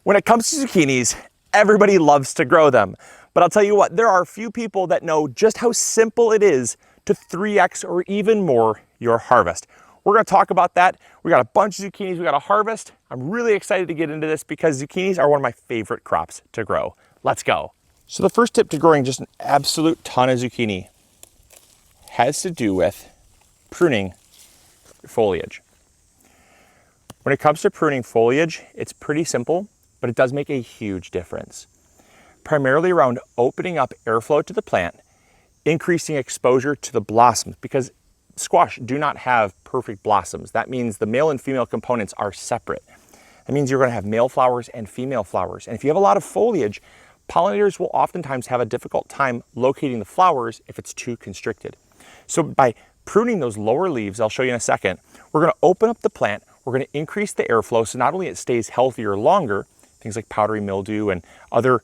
When it comes to zucchinis, everybody loves to grow them. But I'll tell you what, there are a few people that know just how simple it is to 3x or even more your harvest. We're gonna talk about that. We got a bunch of zucchinis we gotta harvest. I'm really excited to get into this because zucchinis are one of my favorite crops to grow. Let's go. So the first tip to growing just an absolute ton of zucchini has to do with pruning foliage. When it comes to pruning foliage, it's pretty simple, but it does make a huge difference. Primarily around opening up airflow to the plant, increasing exposure to the blossoms, because squash do not have perfect blossoms. That means the male and female components are separate. That means you're going to have male flowers and female flowers. And if you have a lot of foliage, pollinators will oftentimes have a difficult time locating the flowers if it's too constricted. So by pruning those lower leaves, I'll show you in a second, we're going to open up the plant, we're going to increase the airflow so not only it stays healthier longer, things like powdery mildew and other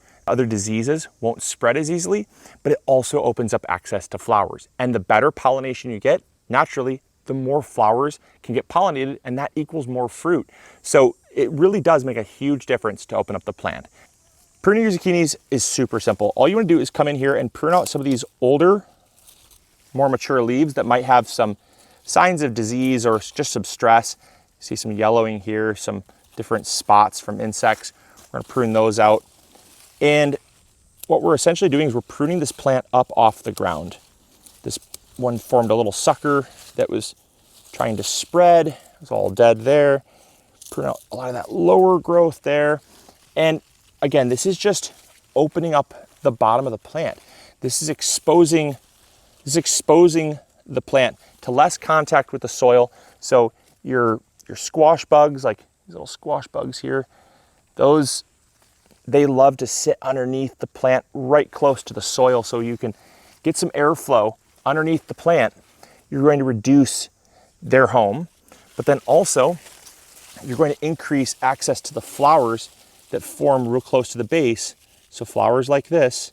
diseases won't spread as easily, but it also opens up access to flowers. And the better pollination you get, naturally, the more flowers can get pollinated, and that equals more fruit. So it really does make a huge difference to open up the plant. Pruning your zucchinis is super simple. All you want to do is come in here and prune out some of these older, more mature leaves that might have some signs of disease or just some stress. See some yellowing here, some different spots from insects. We're going to prune those out. And what we're essentially doing is we're pruning this plant up off the ground. This one formed a little sucker that was trying to spread. It was all dead there. Prune out a lot of that lower growth there. And again, this is just opening up the bottom of the plant. This is exposing the plant to less contact with the soil. So your squash bugs, like these little squash bugs here, they love to sit underneath the plant right close to the soil so you can get some airflow underneath the plant. You're going to reduce their home, but then also you're going to increase access to the flowers that form real close to the base. So flowers like this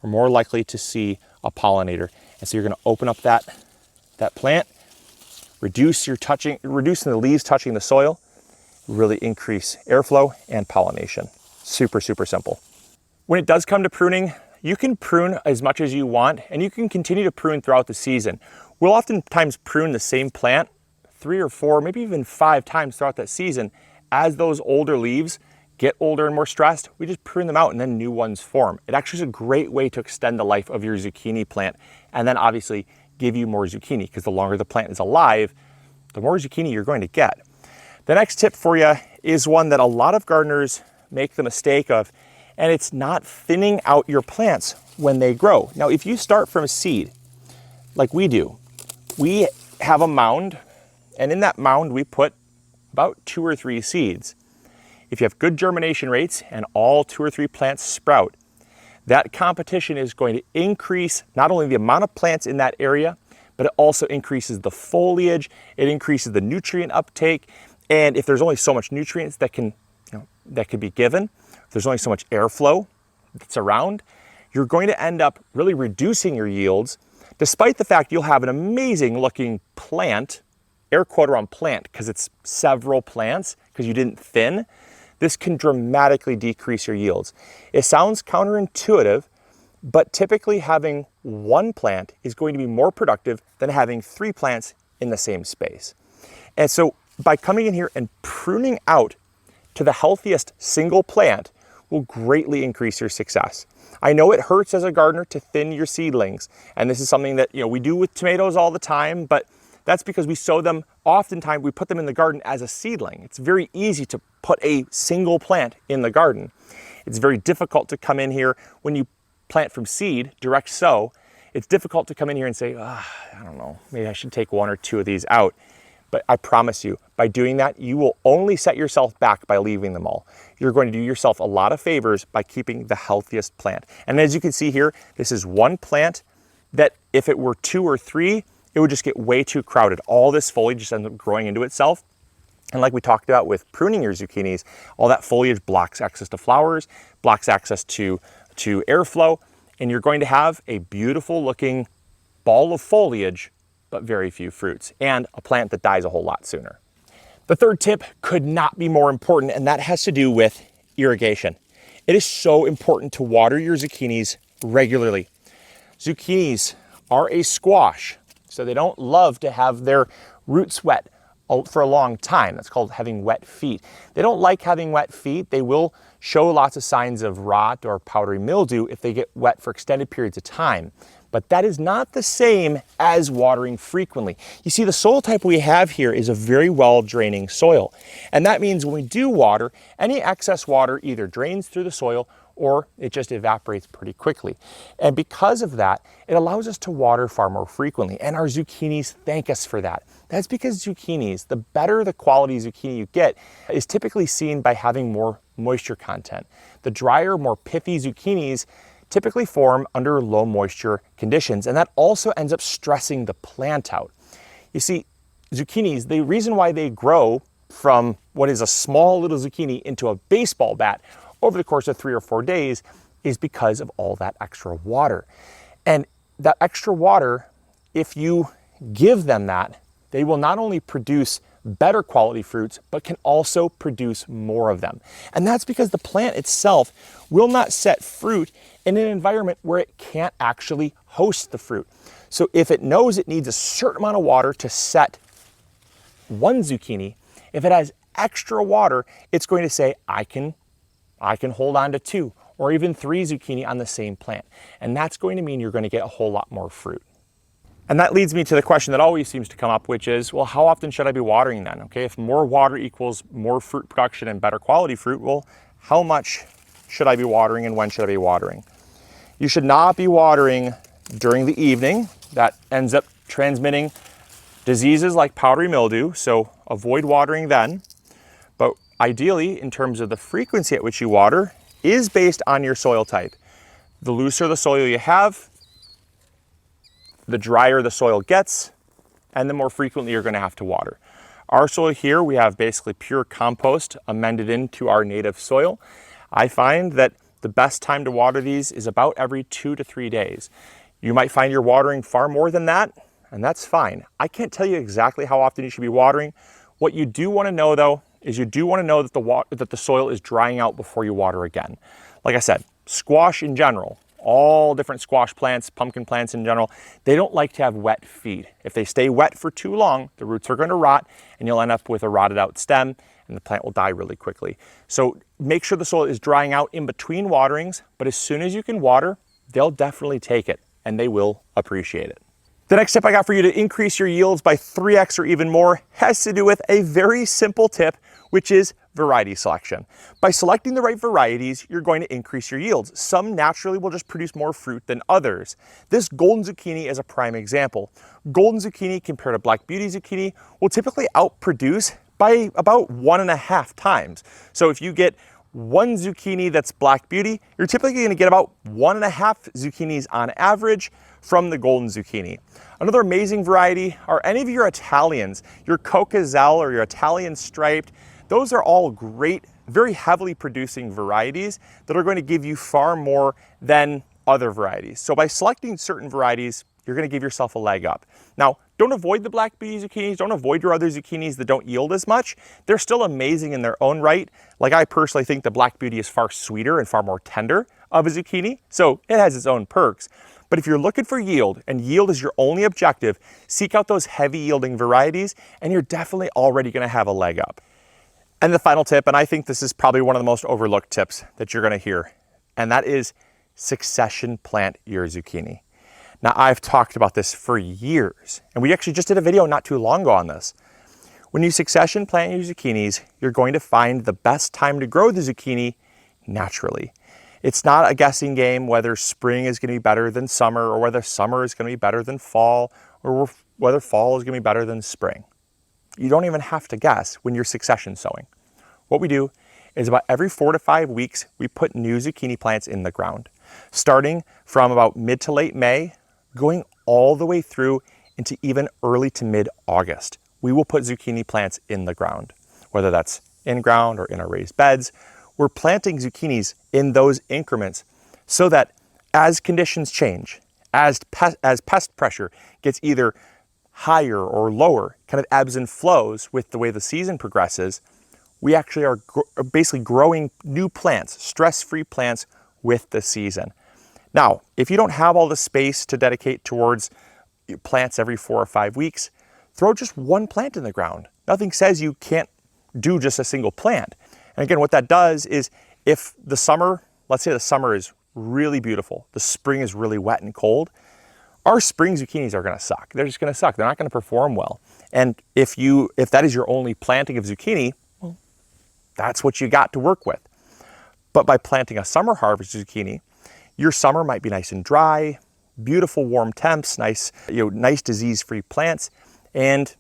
are more likely to see a pollinator. And so you're going to open up that plant, reducing the leaves touching the soil, really increase airflow and pollination. Super, super simple. When it does come to pruning, you can prune as much as you want, and you can continue to prune throughout the season. We'll oftentimes prune the same plant 3 or 4, maybe even 5 times throughout that season. As those older leaves get older and more stressed, we just prune them out and then new ones form. It actually is a great way to extend the life of your zucchini plant, and then obviously give you more zucchini, because the longer the plant is alive, the more zucchini you're going to get. The next tip for you is one that a lot of gardeners make the mistake of, and it's not thinning out your plants when they grow. Now, if you start from a seed, like we do, we have a mound, and in that mound we put about 2 or 3 seeds. If you have good germination rates and all 2 or 3 plants sprout, that competition is going to increase not only the amount of plants in that area, but it also increases the foliage, it increases the nutrient uptake, and if there's only so much nutrients that can be given, if there's only so much airflow that's around, you're going to end up really reducing your yields, despite the fact you'll have an amazing looking plant, air quote around plant, because it's several plants, because you didn't thin. This can dramatically decrease your yields. It sounds counterintuitive, but typically having 1 plant is going to be more productive than having 3 plants in the same space. And so by coming in here and pruning out to the healthiest single plant will greatly increase your success. I know it hurts as a gardener to thin your seedlings, and this is something that we do with tomatoes all the time, but that's because we sow them, oftentimes we put them in the garden as a seedling. It's very easy to put a single plant in the garden. It's very difficult to come in here when you plant from seed, direct sow. It's difficult to come in here and say, I don't know, maybe I should take 1 or 2 of these out. But I promise you, by doing that, you will only set yourself back by leaving them all. You're going to do yourself a lot of favors by keeping the healthiest plant. And as you can see here, this is 1 plant that if it were 2 or 3, it would just get way too crowded. All this foliage just ends up growing into itself. And like we talked about with pruning your zucchinis, all that foliage blocks access to flowers, blocks access to airflow, and you're going to have a beautiful looking ball of foliage, but very few fruits, and a plant that dies a whole lot sooner. The third tip could not be more important, and that has to do with irrigation. It is so important to water your zucchinis regularly. Zucchinis are a squash, so they don't love to have their roots wet for a long time. That's called having wet feet. They don't like having wet feet. They will show lots of signs of rot or powdery mildew if they get wet for extended periods of time. But that is not the same as watering frequently. You see, the soil type we have here is a very well draining soil. And that means when we do water, any excess water either drains through the soil or it just evaporates pretty quickly. And because of that, it allows us to water far more frequently. And our zucchinis thank us for that. That's because zucchinis, the better the quality zucchini you get, is typically seen by having more moisture content. The drier, more pithy zucchinis typically form under low moisture conditions, and that also ends up stressing the plant out. You see, zucchinis, the reason why they grow from what is a small little zucchini into a baseball bat over the course of 3 or 4 days is because of all that extra water. And that extra water, if you give them that, they will not only produce better quality fruits, but can also produce more of them. And that's because the plant itself will not set fruit in an environment where it can't actually host the fruit. So if it knows it needs a certain amount of water to set one zucchini, if it has extra water, it's going to say, I can hold on to 2 or even 3 zucchini on the same plant. And that's going to mean you're going to get a whole lot more fruit. And that leads me to the question that always seems to come up, which is, well, how often should I be watering then? Okay, if more water equals more fruit production and better quality fruit, well, how much should I be watering and when should I be watering? You should not be watering during the evening. That ends up transmitting diseases like powdery mildew, so avoid watering then. But ideally, in terms of the frequency at which you water, is based on your soil type. The looser the soil you have, the drier the soil gets, and the more frequently you're going to have to water. Our soil here, we have basically pure compost amended into our native soil. I find that the best time to water these is about every 2 to 3 days. You might find you're watering far more than that, and that's fine. I can't tell you exactly how often you should be watering. What you do want to know though, is you do want to know that the soil is drying out before you water again. Like I said, squash in general, all different squash plants, pumpkin plants in general, they don't like to have wet feet. If they stay wet for too long, the roots are going to rot and you'll end up with a rotted out stem and the plant will die really quickly. So make sure the soil is drying out in between waterings, but as soon as you can water, they'll definitely take it and they will appreciate it. The next tip I got for you to increase your yields by 3x or even more has to do with a very simple tip, which is variety selection. By selecting the right varieties, you're going to increase your yields. Some naturally will just produce more fruit than others. This golden zucchini is a prime example. Golden zucchini compared to black beauty zucchini will typically outproduce by about 1.5 times. So if you get 1 zucchini that's black beauty, you're typically going to get about 1.5 zucchinis on average from the golden zucchini. Another amazing variety are any of your Italians, your Cocazelle or your Italian striped. Those are all great, very heavily producing varieties that are going to give you far more than other varieties. So by selecting certain varieties, you're going to give yourself a leg up. Now, don't avoid the black beauty zucchinis, don't avoid your other zucchinis that don't yield as much. They're still amazing in their own right. Like I personally think the black beauty is far sweeter and far more tender of a zucchini, so it has its own perks. But if you're looking for yield, and yield is your only objective, seek out those heavy yielding varieties, and you're definitely already going to have a leg up. And the final tip, and I think this is probably one of the most overlooked tips that you're going to hear, and that is succession plant your zucchini. Now, I've talked about this for years, and we actually just did a video not too long ago on this. When you succession plant your zucchinis, you're going to find the best time to grow the zucchini naturally. It's not a guessing game whether spring is going to be better than summer, or whether summer is going to be better than fall, or whether fall is going to be better than spring. You don't even have to guess when you're succession sowing. What we do is about every 4 to 5 weeks, we put new zucchini plants in the ground, starting from about mid to late May, going all the way through into even early to mid-August. We will put zucchini plants in the ground, whether that's in ground or in our raised beds. We're planting zucchinis in those increments so that as conditions change, as pest pressure gets either higher or lower, kind of ebbs and flows with the way the season progresses, we actually are basically growing new plants, stress-free plants with the season. Now, if you don't have all the space to dedicate towards plants every 4 or 5 weeks, throw just one plant in the ground. Nothing says you can't do just a single plant. And again, what that does is if the summer, let's say the summer is really beautiful, the spring is really wet and cold, our spring zucchinis are gonna suck. They're just gonna suck. They're not gonna perform well. And if that is your only planting of zucchini, well, that's what you got to work with. But by planting a summer harvest zucchini, your summer might be nice and dry, beautiful warm temps, nice disease-free plants, and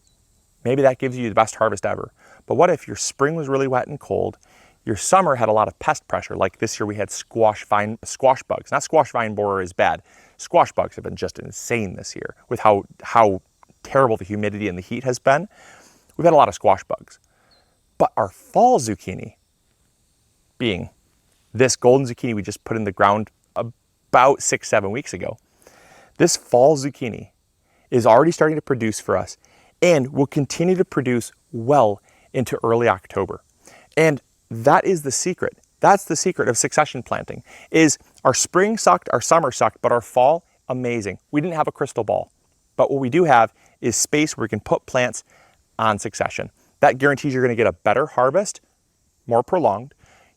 maybe that gives you the best harvest ever. But what if your spring was really wet and cold, your summer had a lot of pest pressure, like this year we had squash bugs. Not squash vine borer is bad. Squash bugs have been just insane this year with how terrible the humidity and the heat has been. We've had a lot of squash bugs. But our fall zucchini, being this golden zucchini we just put in the ground about 6-7 weeks ago, this fall zucchini is already starting to produce for us and will continue to produce well into early October. And that is the secret. That's the secret of succession planting, is our spring sucked, our summer sucked, but our fall, amazing. We didn't have a crystal ball, but what we do have is space where we can put plants on succession. That guarantees you're gonna get a better harvest, more prolonged.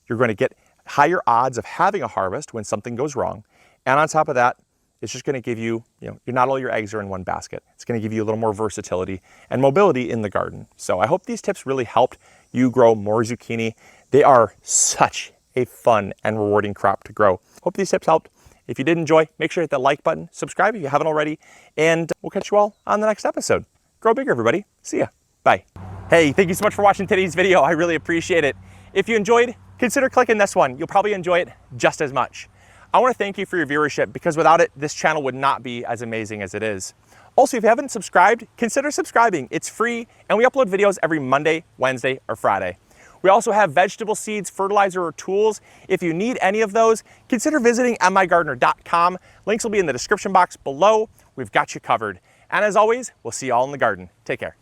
You're gonna get higher odds of having a harvest when something goes wrong. And on top of that, it's just gonna give you, not all your eggs are in one basket. It's gonna give you a little more versatility and mobility in the garden. So I hope these tips really helped you grow more zucchini. They are such a fun and rewarding crop to grow. Hope these tips helped. If you did enjoy, make sure to hit that like button, subscribe if you haven't already, and we'll catch you all on the next episode. Grow bigger, everybody. See ya. Bye. Hey, thank you so much for watching today's video. I really appreciate it. If you enjoyed, consider clicking this one. You'll probably enjoy it just as much. I want to thank you for your viewership, because without it, this channel would not be as amazing as it is. Also, if you haven't subscribed, consider subscribing. It's free, and we upload videos every Monday, Wednesday, or Friday. We also have vegetable seeds, fertilizer, or tools. If you need any of those, consider visiting mygardener.com. Links will be in the description box below. We've got you covered. And as always, we'll see you all in the garden. Take care.